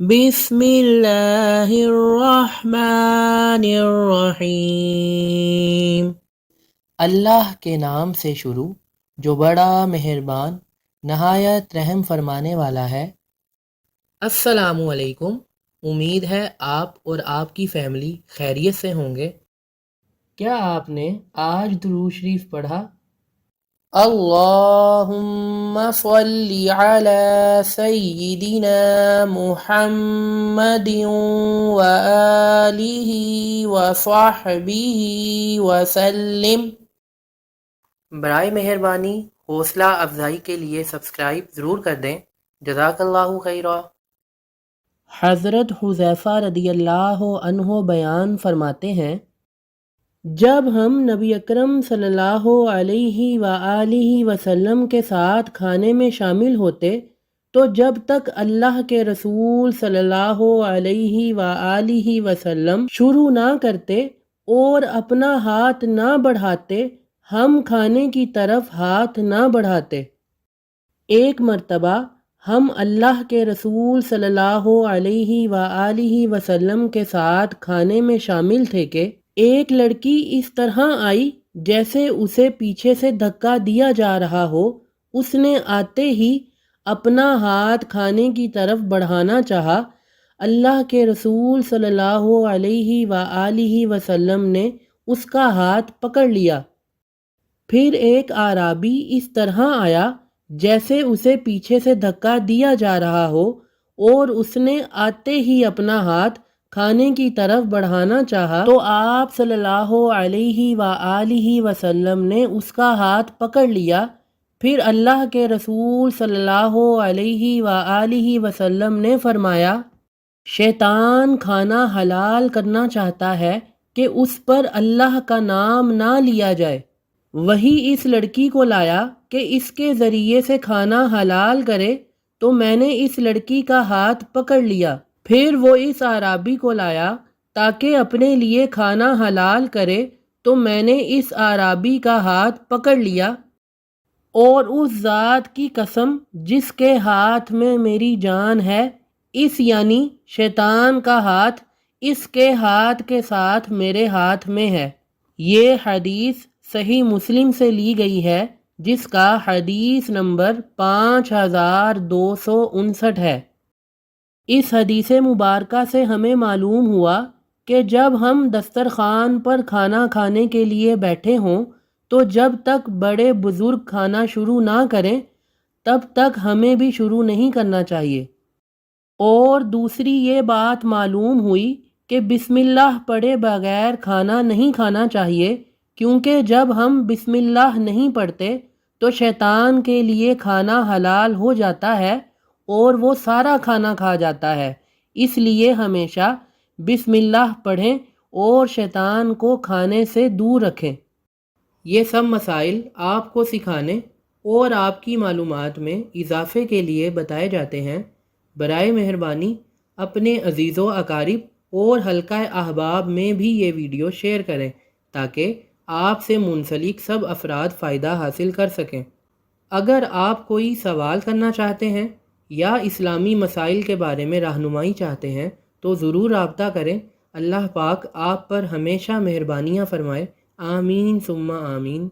بسم اللہ الرحمن الرحیم۔ اللہ کے نام سے شروع جو بڑا مہربان نہایت رحم فرمانے والا ہے۔ السلام علیکم، امید ہے آپ اور آپ کی فیملی خیریت سے ہوں گے۔ کیا آپ نے آج درود شریف پڑھا؟ اللہم صلی علی سیدنا محمد وآلہ وصحبہ وسلم۔ برائے مہربانی حوصلہ افزائی کے لیے سبسکرائب ضرور کر دیں۔ جزاک اللہ خیرا۔ حضرت حذیفہ رضی اللہ عنہ بیان فرماتے ہیں، جب ہم نبی اکرم صلی اللہ علیہ وآلہ وسلم کے ساتھ کھانے میں شامل ہوتے تو جب تک اللہ کے رسول صلی اللہ علیہ وآلہ وسلم شروع نہ کرتے اور اپنا ہاتھ نہ بڑھاتے ہم کھانے کی طرف ہاتھ نہ بڑھاتے۔ ایک مرتبہ ہم اللہ کے رسول صلی اللہ علیہ وآلہ وسلم کے ساتھ کھانے میں شامل تھے کہ ایک لڑکی اس طرح آئی جیسے اسے پیچھے سے دھکا دیا جا رہا ہو۔ اس نے آتے ہی اپنا ہاتھ کھانے کی طرف بڑھانا چاہا۔ اللہ کے رسول صلی اللہ علیہ وآلہ وسلم نے اس کا ہاتھ پکڑ لیا۔ پھر ایک اعرابی اس طرح آیا جیسے اسے پیچھے سے دھکا دیا جا رہا ہو اور اس نے آتے ہی اپنا ہاتھ کھانے کی طرف بڑھانا چاہا تو آپ صلی اللہ علیہ وآلہ وسلم نے اس کا ہاتھ پکڑ لیا۔ پھر اللہ کے رسول صلی اللہ علیہ وآلہ وسلم نے فرمایا، شیطان کھانا حلال کرنا چاہتا ہے کہ اس پر اللہ کا نام نہ لیا جائے۔ وہی اس لڑکی کو لایا کہ اس کے ذریعے سے کھانا حلال کرے تو میں نے اس لڑکی کا ہاتھ پکڑ لیا۔ پھر وہ اس اعرابی کو لایا تاکہ اپنے لیے کھانا حلال کرے تو میں نے اس اعرابی کا ہاتھ پکڑ لیا، اور اس ذات کی قسم جس کے ہاتھ میں میری جان ہے، اس یعنی شیطان کا ہاتھ اس کے ہاتھ کے ساتھ میرے ہاتھ میں ہے۔ یہ حدیث صحیح مسلم سے لی گئی ہے جس کا حدیث نمبر 5259 ہے۔ اس حدیث مبارکہ سے ہمیں معلوم ہوا کہ جب ہم دسترخوان پر کھانا کھانے کے لیے بیٹھے ہوں تو جب تک بڑے بزرگ کھانا شروع نہ کریں تب تک ہمیں بھی شروع نہیں کرنا چاہیے۔ اور دوسری یہ بات معلوم ہوئی کہ بسم اللہ پڑھے بغیر کھانا نہیں کھانا چاہیے، کیونکہ جب ہم بسم اللہ نہیں پڑھتے تو شیطان کے لیے کھانا حلال ہو جاتا ہے اور وہ سارا کھانا کھا جاتا ہے۔ اس لیے ہمیشہ بسم اللہ پڑھیں اور شیطان کو کھانے سے دور رکھیں۔ یہ سب مسائل آپ کو سکھانے اور آپ کی معلومات میں اضافے کے لیے بتائے جاتے ہیں۔ برائے مہربانی اپنے عزیز و اقارب اور حلقہ احباب میں بھی یہ ویڈیو شیئر کریں تاکہ آپ سے منسلک سب افراد فائدہ حاصل کر سکیں۔ اگر آپ کوئی سوال کرنا چاہتے ہیں یا اسلامی مسائل کے بارے میں رہنمائی چاہتے ہیں تو ضرور رابطہ کریں۔ اللہ پاک آپ پر ہمیشہ مہربانیاں فرمائے۔ آمین ثم آمین۔